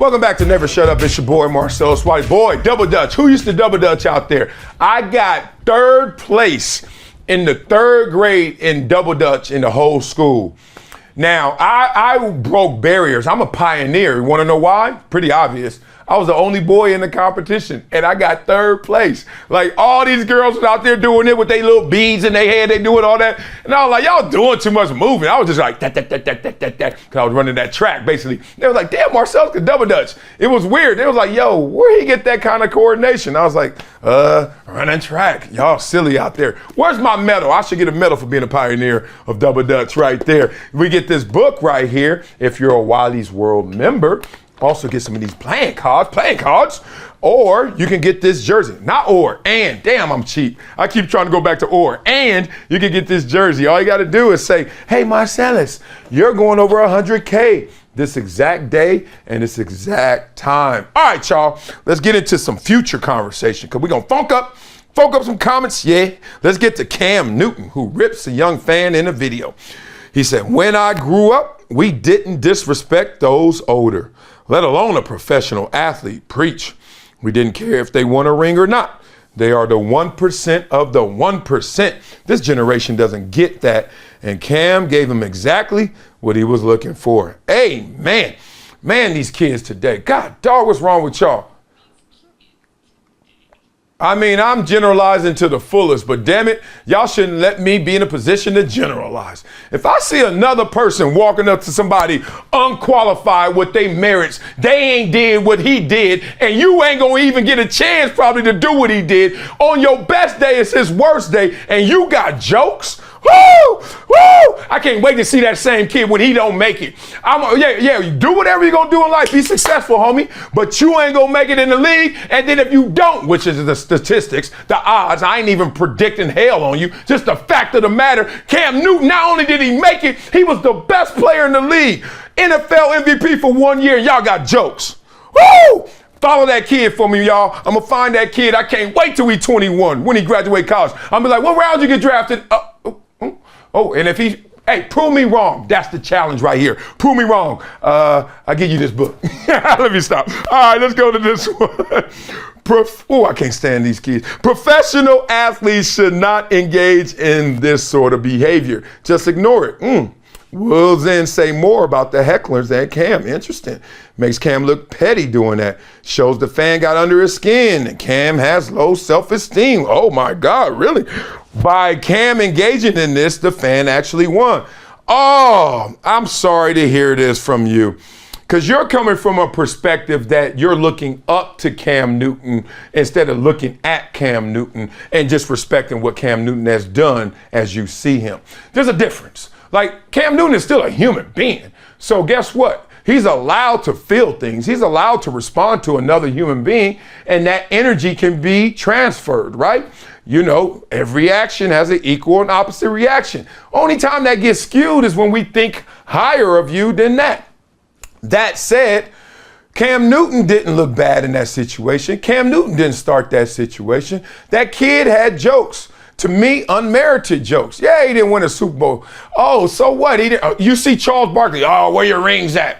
Welcome back to Never Shut Up. It's your boy, Marcellus. Wiley. Boy, double dutch. Who used to double dutch out there? I got third place in the third grade in double dutch in the whole school. Now, I broke barriers. I'm a pioneer. You want to know why? Pretty obvious. I was the only boy in the competition, and I got third place. Like, all these girls was out there doing it with their little beads in their head. They doing all that. And I was like, y'all doing too much moving. I was just like, that, because I was running that track, basically. They was like, damn, Marcellus could double dutch. It was weird. They was like, yo, where he get that kind of coordination? I was like, running track. Y'all silly out there. Where's my medal? I should get a medal for being a pioneer of double dutch right there. We get this book right here. If you're a Wiley's World member, also get some of these playing cards, or you can get this jersey. Not or, and. Damn, I'm cheap. I keep trying to go back to or. And you can get this jersey. All you got to do is say, hey, Marcellus, you're going over 100K this exact day and this exact time. All right, y'all, let's get into some future conversation because we're going to funk up some comments. Yeah, let's get to Cam Newton, who rips a young fan in a video. He said, when I grew up, we didn't disrespect those older, let alone a professional athlete. Preach. We didn't care if they won a ring or not. They are the 1% of the 1%. This generation doesn't get that. And Cam gave him exactly what he was looking for. Amen. Man, these kids today, God, dog, what's wrong with y'all? I mean, I'm generalizing to the fullest, but damn it, y'all shouldn't let me be in a position to generalize. If I see another person walking up to somebody unqualified with their merits, they ain't did what he did, and you ain't gonna even get a chance probably to do what he did. On your best day, it's his worst day, and you got jokes? Woo! Woo! I can't wait to see that same kid when he don't make it. You do whatever you're gonna do in life. Be successful, homie. But you ain't gonna make it in the league. And then if you don't, which is the statistics, the odds, I ain't even predicting hell on you. Just the fact of the matter, Cam Newton, not only did he make it, he was the best player in the league. NFL MVP for 1 year, and y'all got jokes. Woo! Follow that kid for me, y'all. I'm gonna find that kid. I can't wait till he's 21 when he graduate college. I'm gonna be like, what round you get drafted? And if hey, prove me wrong. That's the challenge right here. Prove me wrong. I'll give you this book. Let me stop. All right, let's go to this one. I can't stand these kids. Professional athletes should not engage in this sort of behavior. Just ignore it. We'll then say more about the hecklers than Cam. Interesting. Makes Cam look petty doing that. Shows the fan got under his skin and Cam has low self-esteem. Oh my God, really? By Cam engaging in this, the fan actually won. Oh, I'm sorry to hear this from you. Because you're coming from a perspective that you're looking up to Cam Newton instead of looking at Cam Newton and just respecting what Cam Newton has done as you see him. There's a difference. Like, Cam Newton is still a human being. So guess what? He's allowed to feel things. He's allowed to respond to another human being, and that energy can be transferred, right? You know, every action has an equal and opposite reaction. Only time that gets skewed is when we think higher of you than that. That said, Cam Newton didn't look bad in that situation. Cam Newton didn't start that situation. That kid had jokes. To me, unmerited jokes. Yeah, he didn't win a Super Bowl. Oh, so what? He didn't. You see Charles Barkley. Oh, where your rings at?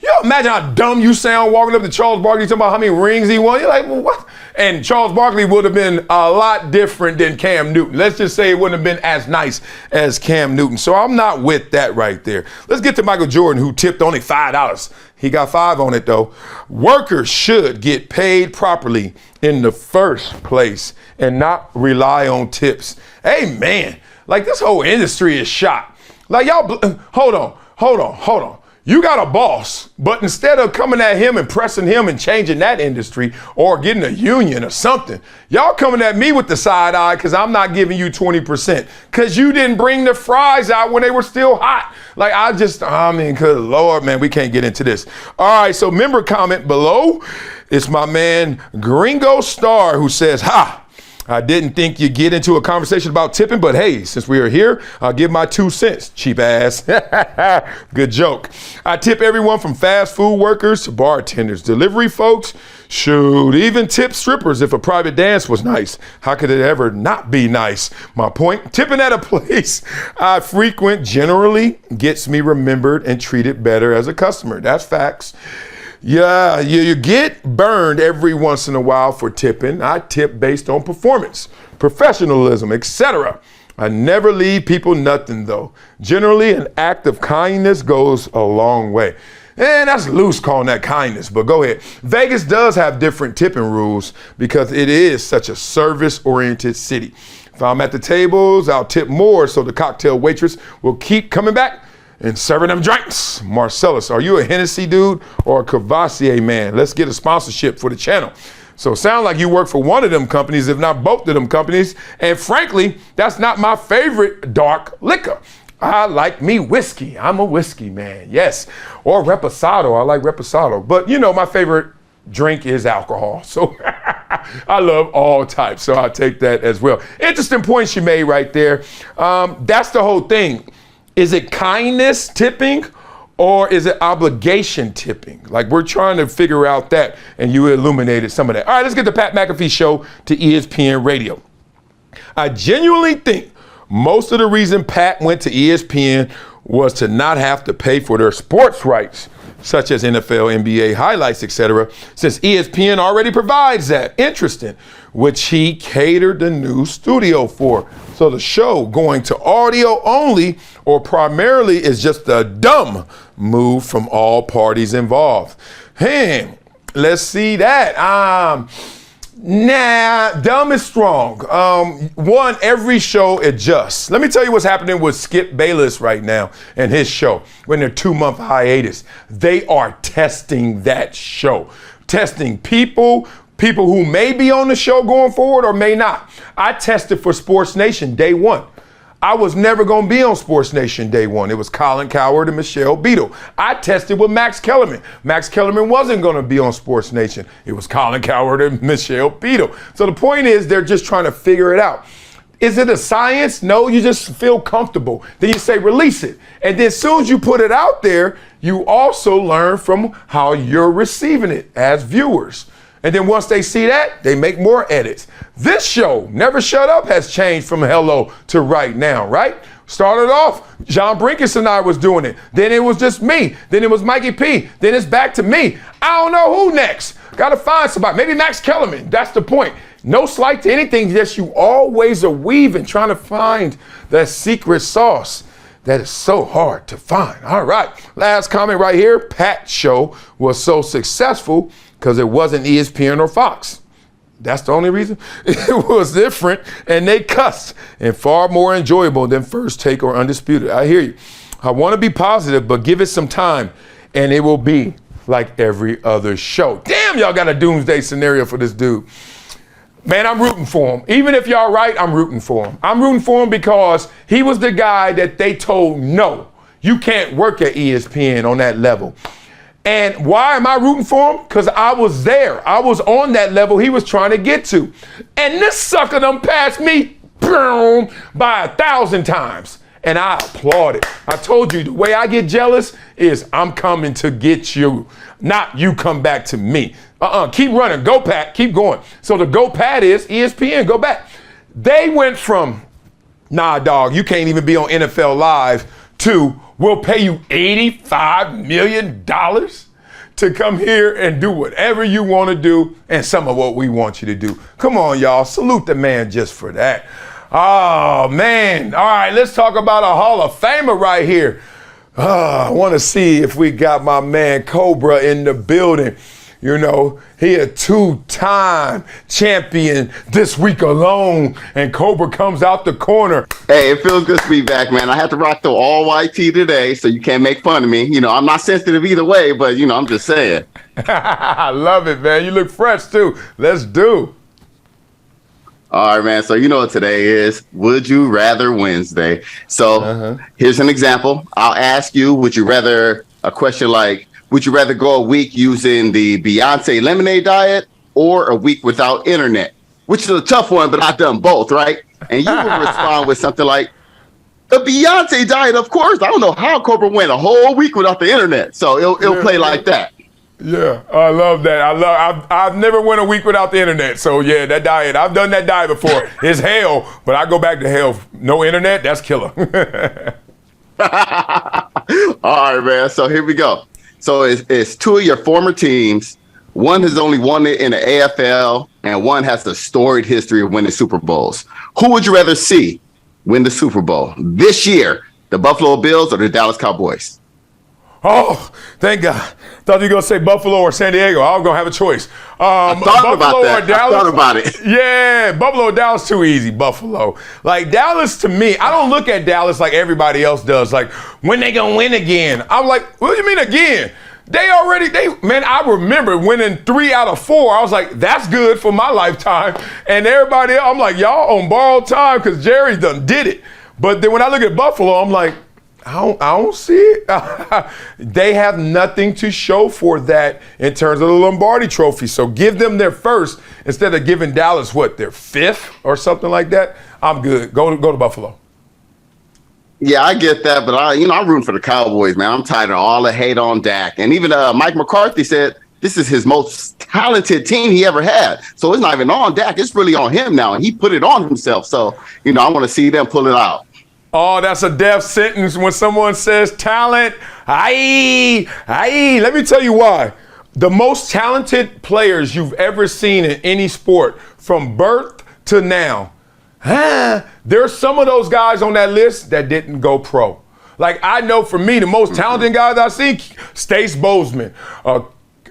You imagine how dumb you sound walking up to Charles Barkley talking about how many rings he won. You're like, well, what? And Charles Barkley would have been a lot different than Cam Newton. Let's just say it wouldn't have been as nice as Cam Newton. So I'm not with that right there. Let's get to Michael Jordan, who tipped only $5. He got 5 on it, though. Workers should get paid properly in the first place and not rely on tips. Amen. Like, this whole industry is shot. Like, y'all, hold on. You got a boss, but instead of coming at him and pressing him and changing that industry or getting a union or something, y'all coming at me with the side eye because I'm not giving you 20% because you didn't bring the fries out when they were still hot. Like, good Lord, man, we can't get into this. All right, so member comment below. It's my man Gringo Star who says, I didn't think you'd get into a conversation about tipping, but hey, since we are here, I'll give my 2 cents, cheap ass. Good joke. I tip everyone from fast food workers to bartenders, delivery folks, shoot, even tip strippers if a private dance was nice. How could it ever not be nice? My point, tipping at a place I frequent generally gets me remembered and treated better as a customer. That's facts. Yeah, you get burned every once in a while for tipping. I tip based on performance, professionalism, etc. I never leave people nothing though. Generally, an act of kindness goes a long way. And that's loose calling that kindness, but go ahead. Vegas does have different tipping rules because it is such a service-oriented city. If I'm at the tables, I'll tip more so the cocktail waitress will keep coming back and serving them drinks. Marcellus, are you a Hennessy dude or a Cavassier man? Let's get a sponsorship for the channel. So sound like you work for one of them companies, if not both of them companies. And frankly, that's not my favorite dark liquor. I like me whiskey. I'm a whiskey man, yes. Or reposado, I like reposado. But you know, my favorite drink is alcohol. So I love all types, so I'll take that as well. Interesting point she made right there. That's the whole thing. Is it kindness tipping? Or is it obligation tipping? Like we're trying to figure out that, and you illuminated some of that. All right, let's get the Pat McAfee Show to ESPN Radio. I genuinely think most of the reason Pat went to ESPN was to not have to pay for their sports rights, such as NFL, NBA highlights, etc., since ESPN already provides that. Interesting, which he catered the new studio for. So the show going to audio only or primarily is just a dumb move from all parties involved. Hey, let's see that. Nah, dumb is strong. One, every show adjusts. Let me tell you what's happening with Skip Bayless right now and his show. We're in their 2-month hiatus. They are testing that show. Testing people who may be on the show going forward or may not. I tested for Sports Nation day one. I was never going to be on Sports Nation day one. It was Colin Cowherd and Michelle Beadle. I tested with Max Kellerman. Max Kellerman wasn't going to be on Sports Nation. It was Colin Cowherd and Michelle Beadle. So the point is they're just trying to figure it out. Is it a science? No, you just feel comfortable. Then you say release it. And then as soon as you put it out there, you also learn from how you're receiving it as viewers. And then once they see that, they make more edits. This show, Never Shut Up, has changed from hello to right now, right? Started off, John Brinkus and I was doing it. Then it was just me. Then it was Mikey P. Then it's back to me. I don't know who next. Got to find somebody. Maybe Max Kellerman. That's the point. No slight to anything, just you always are weaving, trying to find that secret sauce that is so hard to find. All right, last comment right here. Pat's show was so successful because it wasn't ESPN or Fox. That's the only reason. It was different, and they cussed, and far more enjoyable than First Take or Undisputed. I hear you. I want to be positive, but give it some time, and it will be like every other show. Damn, y'all got a doomsday scenario for this dude. Man, I'm rooting for him. Even if y'all right, I'm rooting for him. I'm rooting for him because he was the guy that they told, no, you can't work at ESPN on that level. And why am I rooting for him? Because I was there. I was on that level he was trying to get to. And this sucker done passed me boom, by 1,000 times. And I applaud it. I told you, the way I get jealous is I'm coming to get you, not you come back to me. Keep running. Go, Pat. Keep going. So the go, Pat is ESPN. Go back. They went from, nah, dog, you can't even be on NFL Live to, we'll pay you $85 million to come here and do whatever you want to do and some of what we want you to do. Come on, y'all. Salute the man just for that. Oh, man. All right, let's talk about a Hall of Famer right here. I want to see if we got my man Kobra in the building. You know, he a 2-time champion this week alone, and Kobra comes out the corner. Hey, it feels good to be back, man. I had to rock the all white tee today, so you can't make fun of me. You know, I'm not sensitive either way, but, you know, I'm just saying. I love it, man. You look fresh, too. Let's do. All right, man. So you know what today is. Would you rather Wednesday? So here's an example. I'll ask you, would you rather, a question like, would you rather go a week using the Beyonce lemonade diet or a week without internet? Which is a tough one, but I've done both, right? And you will respond with something like, the Beyonce diet, of course. I don't know how Kobra went a whole week without the internet. So it'll play like that. Yeah, I love that. I've never went a week without the internet. So yeah, that diet, I've done that diet before. It's hell, but I go back to hell. No internet, that's killer. All right, man. So here we go. So it's two of your former teams. One has only won it in the AFL, and one has a storied history of winning Super Bowls. Who would you rather see win the Super Bowl this year, the Buffalo Bills or the Dallas Cowboys? Oh, thank God. Thought you were going to say Buffalo or San Diego. I was going to have a choice. I thought Buffalo about that. or Dallas? I thought about it. Yeah, Buffalo or Dallas, too easy. Buffalo. Like, Dallas, to me, I don't look at Dallas like everybody else does. Like, when they going to win again? I'm like, what do you mean again? Man, I remember winning 3 out of 4. I was like, that's good for my lifetime. And everybody else, I'm like, y'all on borrowed time because Jerry done did it. But then when I look at Buffalo, I'm like, I don't see it. They have nothing to show for that in terms of the Lombardi Trophy. So give them their first instead of giving Dallas, their 5th or something like that. I'm good. Go to Buffalo. Yeah, I get that, but I'm rooting for the Cowboys, man. I'm tired of all the hate on Dak. And even Mike McCarthy said this is his most talented team he ever had. So it's not even on Dak. It's really on him now, and he put it on himself. So, I want to see them pull it out. Oh, that's a death sentence when someone says talent. Aye. Let me tell you why. The most talented players you've ever seen in any sport from birth to now, there's some of those guys on that list that didn't go pro. Like, I know for me, the most talented guys I've seen, Stace Bozeman,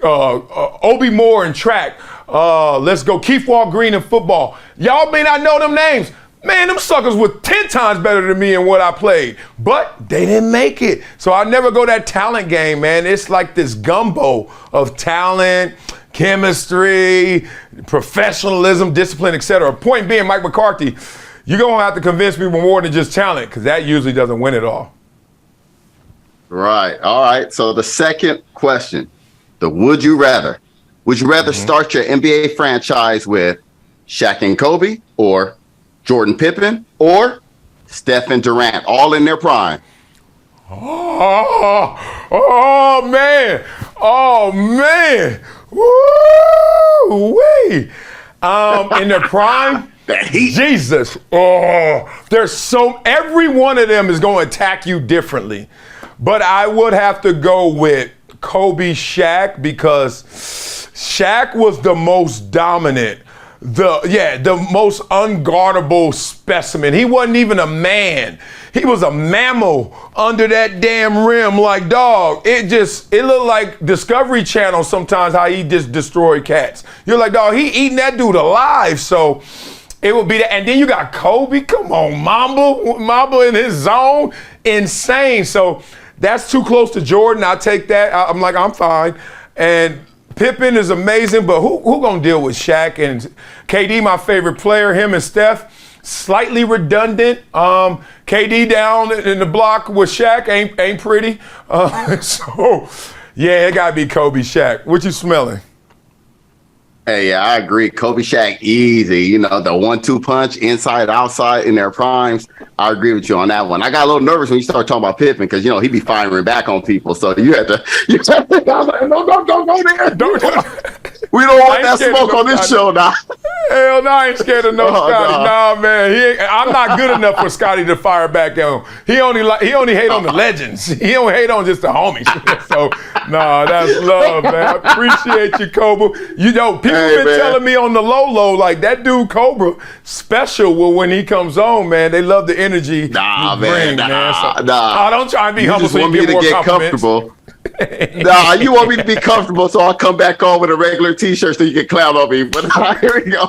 Obi Moore in track, let's go, Keith Walgreen in football. Y'all may not know them names. Man, them suckers were 10 times better than me in what I played, but they didn't make it. So I never go that talent game, man. It's like this gumbo of talent, chemistry, professionalism, discipline, etc. Point being, Mike McCarthy, you're going to have to convince me more than just talent because that usually doesn't win it all. Right. All right. So the second question, the would you rather. Would you rather start your NBA franchise with Shaq and Kobe or Jordan Pippen or Steph and Durant, all in their prime? Oh, man. Woo-wee. In their prime, Jesus. Every one of them is going to attack you differently. But I would have to go with Kobe Shaq because Shaq was the most dominant. The most unguardable specimen. He wasn't even a man. He was a mammal under that damn rim. Like, dog, it looked like Discovery Channel sometimes how he just destroyed cats. You're like, dog, he eating that dude alive. So it would be that. And then you got Kobe. Come on, Mamba in his zone. Insane. So that's too close to Jordan. I'll take that. I'm like, I'm fine. And Pippen is amazing, but who gonna deal with Shaq and KD? My favorite player, him and Steph, slightly redundant. KD down in the block with Shaq ain't pretty. So yeah, it gotta be Kobe Shaq. What you smelling? Hey, yeah, I agree. Kobe Shaq, easy. The 1-2 punch, inside, outside in their primes. I agree with you on that one. I got a little nervous when you started talking about Pippen because, he be firing back on people. So you had to don't go there. We don't want that smoke on this show now. Hell no, I ain't scared of no Scotty. No. Nah, man. I'm not good enough for Scotty to fire back on. He only hate on the legends. He don't hate on just the homies. So, nah, that's love, man. I appreciate you, Kobra. People been telling me on the low, like that dude Kobra, special when he comes on, man. They love the energy you bring, man. So, don't try and be humble so you get more compliments. Comfortable. You want me to be comfortable, so I'll come back on with a regular T-shirt so you can clown on me. But here we go.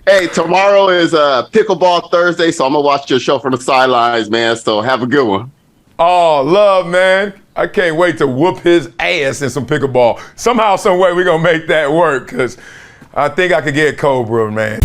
Hey, tomorrow is Pickleball Thursday, so I'm gonna watch your show from the sidelines, man. So have a good one. Oh, love, man. I can't wait to whoop his ass in some pickleball. Somehow, some way, we're gonna make that work because I think I could get Kobra, man.